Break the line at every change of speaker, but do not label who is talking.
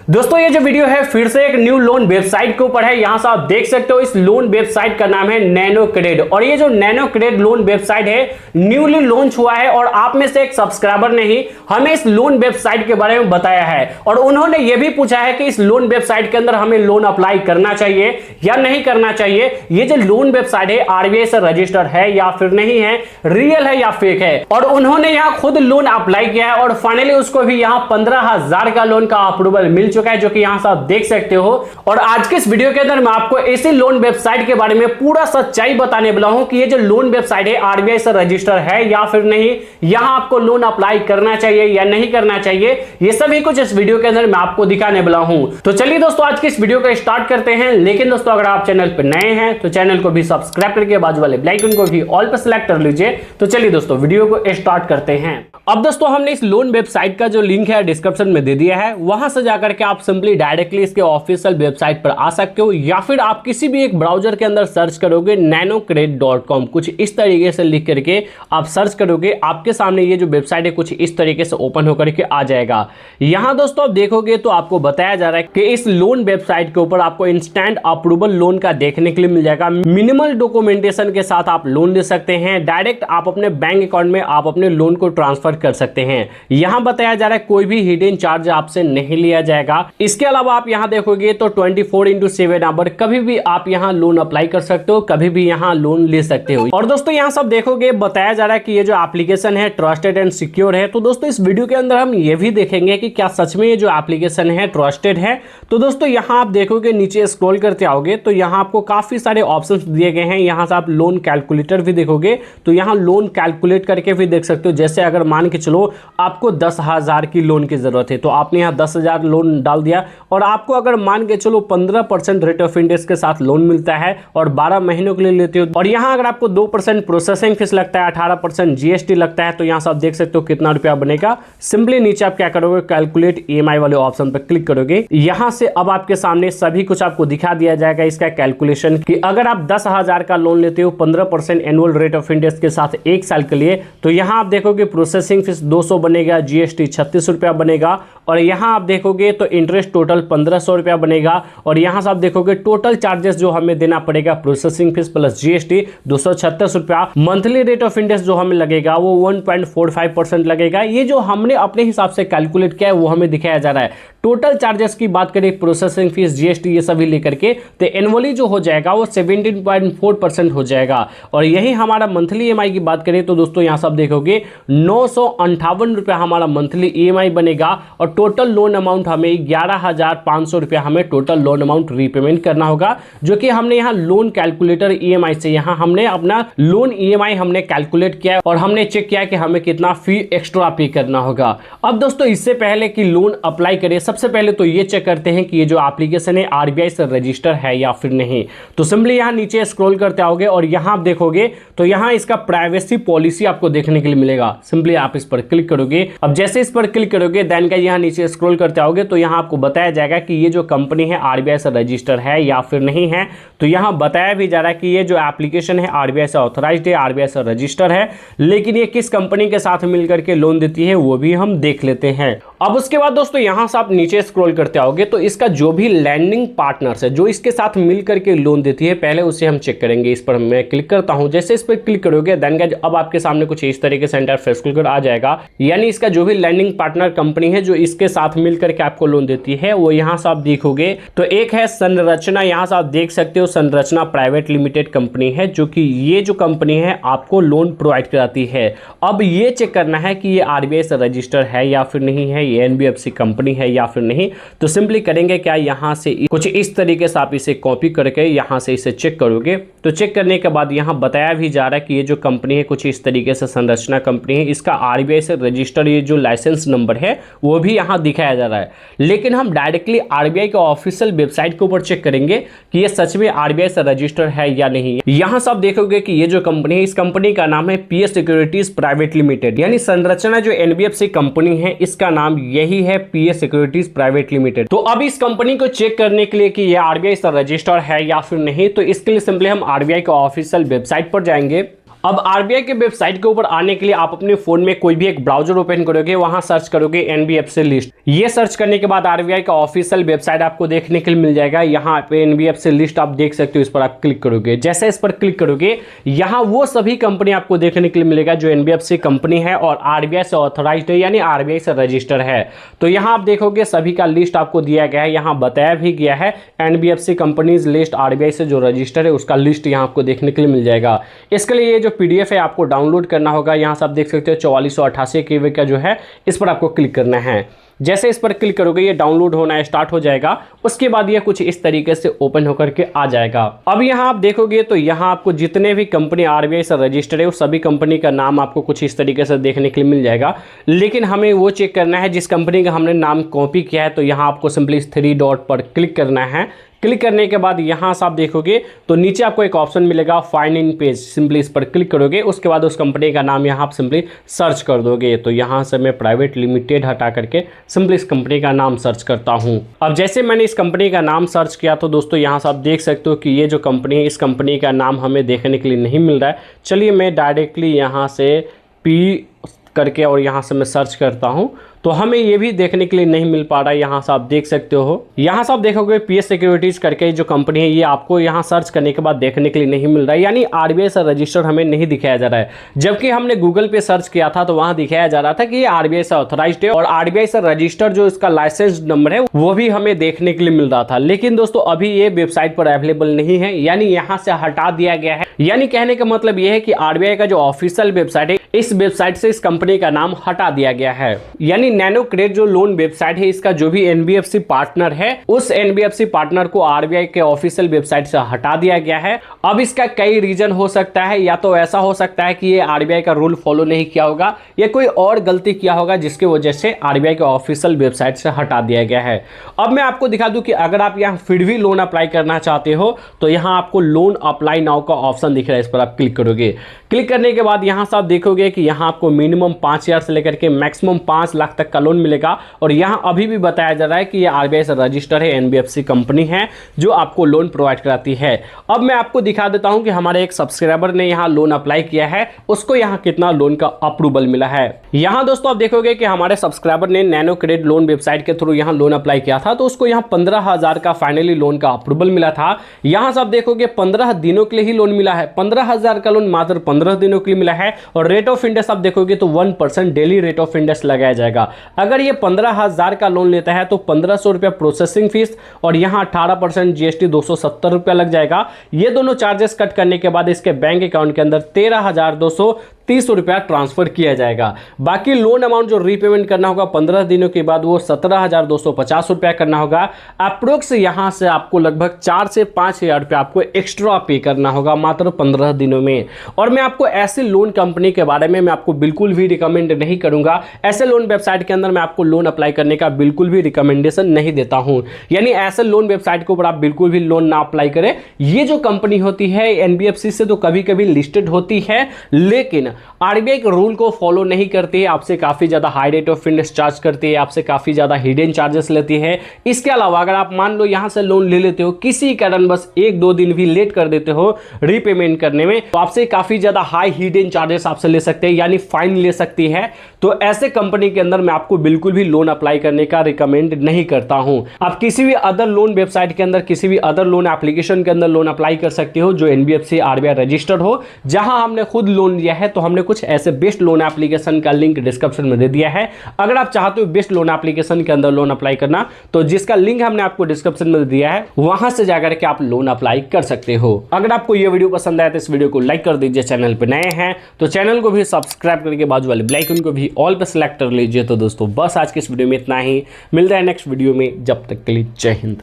दोस्तों ये जो वीडियो है फिर से एक न्यू लोन वेबसाइट के ऊपर है। यहां से आप देख सकते हो इस लोन वेबसाइट का नाम है नैनो क्रेड और ये जो नैनो क्रेड लोन वेबसाइट है न्यूली लॉन्च हुआ है और आप में से एक सब्सक्राइबर ने ही हमें इस लोन वेबसाइट के बारे में बताया है और उन्होंने ये भी पूछा है कि इस लोन वेबसाइट के अंदर हमें लोन अप्लाई करना चाहिए या नहीं करना चाहिए। ये जो लोन वेबसाइट है आरबीआई से रजिस्टर्ड है या फिर नहीं है, रियल है या फेक है। और उन्होंने यहाँ खुद लोन अप्लाई किया है और फाइनली उसको भी यहाँ 15,000 का लोन का अप्रूवल मिल चुका है, जो कि यहां से आप देख सकते हो। और आज के इस वीडियो के अंदर मैं आपको इसी लोन वेबसाइट के बारे में पूरा सच्चाई बताने वाला हूं कि ये जो लोन वेबसाइट है आरबीआई से रजिस्टर है या फिर नहीं, यहां आपको लोन अप्लाई करना चाहिए या नहीं करना चाहिए, ये सभी कुछ इस वीडियो के अंदर मैं आपको दिखाने वाला हूं। तो चलिए दोस्तों आज की इस वीडियो को स्टार्ट करते हैं। लेकिन दोस्तों अगर आप चैनल पर नए हैं तो चैनल को भी सब्सक्राइब करके बाजू वाले बेल आइकन को भी ऑल पर सिलेक्ट कर लीजिए। तो चलिए दोस्तों वीडियो को स्टार्ट करते हैं। अब दोस्तों हमने इस लोन वेबसाइट का जो लिंक है डिस्क्रिप्शन में दे दिया है, वहां से जाकर के आप सिंपली डायरेक्टली इसके ऑफिशियल वेबसाइट पर आ सकते हो या फिर आप किसी भी एक ब्राउजर के अंदर सर्च करोगे nanocred.com, कुछ इस तरीके से लिख करके आप सर्च करोगे, आपके सामने ये जो वेबसाइट है कुछ इस तरीके से ओपन होकर के आ जाएगा। यहां दोस्तों आप देखोगे तो आपको बताया जा रहा है कि इस लोन वेबसाइट के ऊपर आपको इंस्टेंट अप्रूवल लोन का देखने के लिए मिल जाएगा। मिनिमल डॉक्यूमेंटेशन के साथ आप लोन ले सकते हैं। डायरेक्ट आप अपने बैंक अकाउंट में आप अपने लोन को ट्रांसफर कर सकते हैं। यहां बताया जा रहा है कोई भी हिडन चार्ज आपसे नहीं लिया जाएगा। इसके अलावा आप यहां देखोगे तो 24/7 आवर कभी भी आप यहां लोन अप्लाई कर सकते हो, कभी भी यहां लोन ले सकते हो। और दोस्तों यहां सब देखोगे बताया जा रहा है कि ये जो एप्लीकेशन है ट्रस्टेड एंड सिक्योर है। तो दोस्तों इस वीडियो के अंदर हम ये भी देखेंगे कि क्या सच में ये जो एप्लीकेशन है ट्रस्टेड है। तो दोस्तों यहां आप देखोगे नीचे स्क्रॉल करते आओगे तो यहां आपको काफी सारे ऑप्शंस दिए गए हैं। यहां से आप लोन कैलकुलेटर भी देखोगे तो यहां लोन कैलकुलेट करके भी देख सकते हो। जैसे अगर मान के चलो आपको 10,000 की लोन की जरूरत है तो आपने यहाँ 10,000 लोन डाल दिया और आपको अगर मान के चलो 15% रेट ऑफ इंटरेस्ट के साथ लोन मिलता है और 12 महीनों के लिए लेते हो और यहाँ अगर आपको 2% प्रोसेसिंग फीस लगता है, 18% जीएसटी लगता है, तो यहाँ से आप देख सकते हो कितना रुपया बनेगा। सिंपली नीचे आप क्या करोगे, कैलकुलेट ईएमआई वाले ऑप्शन पर क्लिक करोगे। यहाँ से अब आपके सामने सभी कुछ आपको दिखा दिया जाएगा इसका कैलकुलेशन कि अगर आप 10,000 का लोन लेते हो 15% एनुअल रेट ऑफ इंटरेस्ट के साथ 1 साल के लिए, तो यहाँ आप देखोगे प्रोसेसिंग फीस 200 बनेगा, जीएसटी 36 रुपया बनेगा और यहाँ आप देखोगे तो इंटरेस्ट टोटल 1,500 रुपया बनेगा और यहाँ से आप देखोगे टोटल चार्जेस जो हमें देना पड़ेगा प्रोसेसिंग फीस प्लस जीएसटी 236 रुपया। मंथली रेट ऑफ इंटरेस्ट जो हमें लगेगा वो 1.45% लगेगा। ये जो हमने अपने हिसाब से कैलकुलेट किया है वो हमें दिखाया जा रहा है। टोटल चार्जेस की बात करें प्रोसेसिंग फीस जीएसटी ये सभी लेकर के तो एनुअली जो हो जाएगा वो 17.4% हो जाएगा। और यही हमारा मंथली ईएमआई की बात करें तो दोस्तों यहाँ सब देखोगे 958 रुपया हमारा मंथली ईएमआई बनेगा और टोटल लोन अमाउंट हमें 11,500 रुपया हमें टोटल लोन अमाउंट रीपेमेंट करना होगा, जो कि हमने यहाँ लोन कैलकुलेटर ईएमआई से यहाँ हमने अपना लोन ईएमआई हमने कैलकुलेट किया और हमने चेक किया कि हमें कितना फी एक्स्ट्रा पे करना होगा। अब दोस्तों इससे पहले कि लोन अप्लाई करें सबसे पहले तो ये चेक करते हैं कि ये जो एप्लीकेशन है आरबीआई से रजिस्टर है या फिर नहीं। तो सिंपली यहाँ नीचे स्क्रॉल करते आओगे और यहाँ आप देखोगे तो यहाँ इसका प्राइवेसी पॉलिसी आपको देखने के लिए मिलेगा। सिंपली आप इस पर क्लिक करोगे। अब जैसे इस पर क्लिक करोगे देन का यहाँ नीचे स्क्रॉल करते आओगे तो यहाँ आपको बताया जाएगा कि ये जो कंपनी है आरबीआई से रजिस्टर है या फिर नहीं है। तो यहाँ बताया भी जा रहा है कि ये जो एप्लीकेशन है आरबीआई से ऑथराइज्ड है, आरबीआई से रजिस्टर है, लेकिन ये किस कंपनी के साथ मिलकर के लोन देती है वो भी हम देख लेते हैं। अब उसके बाद दोस्तों यहाँ से आप नीचे स्क्रॉल करते आओगे तो इसका जो भी लैंडिंग पार्टनर्स है जो इसके साथ मिल करके लोन देती है पहले उसे हम चेक करेंगे। इस पर मैं क्लिक करता हूं। जैसे इस पर क्लिक करोगे देन अब आपके सामने कुछ इस तरीके से इंटरफेस खुलकर आ जाएगा। यानी इसका जो भी लैंडिंग पार्टनर कंपनी है जो इसके साथ मिल करके आपको लोन देती है वो यहाँ से आप देखोगे तो एक है संरचना। यहाँ से आप देख सकते हो संरचना प्राइवेट लिमिटेड कंपनी है, जो कि ये जो कंपनी है आपको लोन प्रोवाइड कराती है। अब ये चेक करना है कि ये आरबीआई से रजिस्टर है या फिर नहीं है, ये एनबीएफसी कंपनी है या फिर नहीं। तो सिंपली करेंगे क्या, यहाँ से कुछ इस तरीके से आप इसे कॉपी करके यहाँ से इसे चेक करोगे। तो चेक करने के बाद यहाँ बताया भी जा रहा है कि ये जो कंपनी है कुछ इस तरीके से संरचना कंपनी है, इसका आरबीआई से रजिस्टर ये जो लाइसेंस नंबर है वो भी यहाँ दिखाया जा रहा है। लेकिन हम डायरेक्टली आरबीआई के ऑफिशियल वेबसाइट के ऊपर चेक करेंगे कि ये सच में आरबीआई से रजिस्टर है या नहीं। यहाँ से आप देखोगे कि ये जो कंपनी है इस कंपनी का नाम है पीएस सिक्योरिटीज प्राइवेट लिमिटेड, यानी संरचना जो एनबीएफसी कंपनी है इसका नाम यही है पीएस सिक्योरिटीज प्राइवेट लिमिटेड। तो अब इस कंपनी को चेक करने के लिए कि ये आरबीआई से रजिस्टर है या फिर नहीं, तो इसके लिए सिंपली हम आरबीआई के ऑफिशियल वेबसाइट पर जाएंगे अब आरबीआई के वेबसाइट के ऊपर आने के लिए आप अपने फोन में कोई भी एक ब्राउजर ओपन करोगे, वहां सर्च करोगे एनबीएफसी लिस्ट। ये सर्च करने के बाद आरबीआई का ऑफिशियल वेबसाइट आपको देखने के लिए मिल जाएगा। यहाँ पे एनबीएफसी लिस्ट आप देख सकते हो, इस पर आप क्लिक करोगे। जैसे इस पर क्लिक करोगे, यहाँ वो सभी कंपनी आपको देखने के लिए मिलेगा जो एनबीएफसी कंपनी है और आरबीआई से ऑथराइज्ड है, यानी आरबीआई से रजिस्टर है। तो यहाँ आप देखोगे सभी का लिस्ट आपको दिया गया है। यहाँ बताया भी गया है एनबीएफसी कंपनीज लिस्ट, आरबीआई से जो रजिस्टर है उसका लिस्ट यहाँ आपको देखने के लिए मिल जाएगा। इसके लिए ये जो पीडीएफ है आपको डाउनलोड करना होगा। यहाँ से आप देख सकते हो 4488 KB का जो है, इस पर आपको क्लिक करना है। जैसे इस पर क्लिक करोगे ये डाउनलोड होना स्टार्ट हो जाएगा। उसके बाद ये कुछ इस तरीके से ओपन होकर के आ जाएगा। अब यहाँ आप देखोगे तो यहाँ आपको जितने भी कंपनी आरबीआई से रजिस्टर्ड है उस सभी कंपनी का नाम आपको कुछ इस तरीके से देखने के लिए मिल जाएगा। लेकिन हमें वो चेक करना है जिस कंपनी का हमने नाम कॉपी किया है। तो यहाँ आपको सिंपली 3 डॉट पर क्लिक करना है। क्लिक करने के बाद यहाँ से आप देखोगे तो नीचे आपको एक ऑप्शन मिलेगा फाइंड इन पेज, सिंपली इस पर क्लिक करोगे। उसके बाद उस कंपनी का नाम यहाँ आप सिंपली सर्च कर दोगे। तो यहाँ से मैं प्राइवेट लिमिटेड हटा करके सिंपली इस कंपनी का नाम सर्च करता हूँ। अब जैसे मैंने इस कंपनी का नाम सर्च किया तो दोस्तों यहाँ से आप देख सकते हो कि ये जो कंपनी है इस कंपनी का नाम हमें देखने के लिए नहीं मिल रहा है। चलिए मैं डायरेक्टली यहाँ से पी करके और यहाँ से मैं सर्च करता हूँ तो हमें ये भी देखने के लिए नहीं मिल पा रहा है। यहाँ से आप देख सकते हो, यहाँ से आप देखोगे पीएस सिक्योरिटीज करके जो कंपनी है ये आपको यहाँ सर्च करने के बाद देखने के लिए नहीं मिल रहा है, यानी आरबीआई से रजिस्टर्ड हमें नहीं दिखाया जा रहा है। जबकि हमने गूगल पे सर्च किया था तो वहाँ दिखाया जा रहा था कि ये आरबीआई से ऑथराइज्ड है और आरबीआई से रजिस्टर्ड जो इसका लाइसेंस नंबर है वो भी हमें देखने के लिए मिल रहा था। लेकिन दोस्तों अभी ये वेबसाइट पर अवेलेबल नहीं है, यानी यहाँ से हटा दिया गया है। यानी कहने का मतलब ये है कि आरबीआई का जो ऑफिशियल वेबसाइट है इस वेबसाइट से इस कंपनी का नाम हटा दिया गया है। यानी नैनो क्रेड जो लोन वेबसाइट है इसका जो भी एनबीएफसी पार्टनर है उस एनबीएफसी पार्टनर को आरबीआई के ऑफिशियल वेबसाइट से हटा दिया गया है। अब इसका कई रीजन हो सकता है, या तो ऐसा हो सकता है कि ये आरबीआई का रूल फॉलो नहीं किया होगा या कोई और गलती किया होगा जिसकी वजह से आरबीआई के ऑफिशियल वेबसाइट से हटा दिया गया है। अब मैं आपको दिखा दूं कि अगर आप यहाँ फिर भी लोन अप्लाई करना चाहते हो तो यहाँ आपको लोन अप्लाई नाउ का ऑप्शन दिख रहा है, इस पर आप क्लिक करोगे। क्लिक करने के बाद यहाँ से आप देखोगे कि यहाँ आपको मिनिमम 5,000 से लेकर के मैक्सिमम 5 लाख तक का लोन मिलेगा। और यहाँ अभी भी बताया जा रहा है कि ये आरबीआई से रजिस्टर है, एनबीएफसी कंपनी है जो आपको लोन प्रोवाइड कराती है। अब मैं आपको दिखा देता हूँ कि हमारे एक सब्सक्राइबर ने यहाँ लोन अप्लाई किया है, उसको यहाँ कितना लोन का अप्रूवल मिला है। यहाँ दोस्तों आप देखोगे कि हमारे सब्सक्राइबर ने नैनो क्रेड लोन वेबसाइट के थ्रू यहाँ लोन अप्लाई किया था तो उसको यहाँ 15,000 का फाइनली लोन का अप्रूवल मिला था। यहाँ से आप देखोगे 15 दिनों के लिए ही लोन मिला है, 15,000 का लोन मात्र 15 दिनों के लिए मिला है। और रेट ऑफ इंटरेस्ट आप देखोगे तो 1% डेली रेट ऑफ इंटरेस्ट लगाया जाएगा। अगर ये 15,000 का लोन लेता है तो 1,500 रुपया प्रोसेसिंग फीस और यहाँ 18% जीएसटी 270 रुपया लग जाएगा। ये दोनों चार्जेस कट करने के बाद इसके बैंक अकाउंट के अंदर 13,230 रुपया ट्रांसफर किया जाएगा। बाकी लोन अमाउंट जो रीपेमेंट करना होगा 15 दिनों के बाद वो 17,250 रुपया करना होगा। अप्रोक्स यहाँ से आपको लगभग 4 से 5,000 रुपया आपको एक्स्ट्रा पे करना होगा मात्र 15 दिनों में। और मैं आपको ऐसे लोन कंपनी के बारे में मैं आपको बिल्कुल भी रिकमेंड नहीं करूंगा। ऐसे लोन वेबसाइट के अंदर मैं आपको लोन अप्लाई करने का बिल्कुल भी रिकमेंडेशन नहीं देता हूं। यानी ऐसे लोन वेबसाइट के ऊपर आप बिल्कुल भी लोन ना अप्लाई करें। ये जो कंपनी होती है एनबीएफसी से तो कभी कभी लिस्टेड होती है लेकिन आरबीआई के रूल को फॉलो नहीं करती है, आपसे काफी ज्यादा high rate of interest charge करती है, आपसे काफी ज्यादा हिडन चार्जेस लेती है। इसके अलावा अगर आप मान लो यहां से लोन ले लेते हो, किसी कारण बस 1-2 दिन भी लेट कर देते हो रीपेमेंट करने में तो आपसे काफी ज्यादा हाई हिडन चार्जेस आपसे ले सकते हैं, यानी फाइन ले सकती है। तो ऐसे कंपनी के अंदर मैं आपको बिल्कुल भी लोन अप्लाई करने का रिकमेंड नहीं करता हूं। आप किसी भी अदर लोन वेबसाइट के अंदर, किसी भी अदर लोन एप्लीकेशन के अंदर लोन अप्लाई कर सकते हो जो एनबीएफसी आरबीआई रजिस्टर्ड हो। जहां हमने खुद लोन लिया है तो हमने कुछ ऐसे बेस्ट लोन एप्लीकेशन का लिंक डिस्क्रिप्शन में दे दिया है। अगर आप चाहते हो बेस्ट लोन एप्लीकेशन के अंदर लोन अप्लाई करना तो जिसका लिंक हमने आपको डिस्क्रिप्शन में दिया है वहां से जाकर के आप लोन अप्लाई कर सकते हो। अगर आपको यह वीडियो पसंद आया तो इस वीडियो को लाइक कर दीजिए, चैनल पे नए हैं तो चैनल को भी सब्सक्राइब करके बाजू वाले बेल आइकन को भी ऑल पे सेलेक्ट कर लीजिए। तो दोस्तों बस आज की इस वीडियो में इतना ही, मिलता है नेक्स्ट वीडियो में, जब तक के लिए जय हिंद।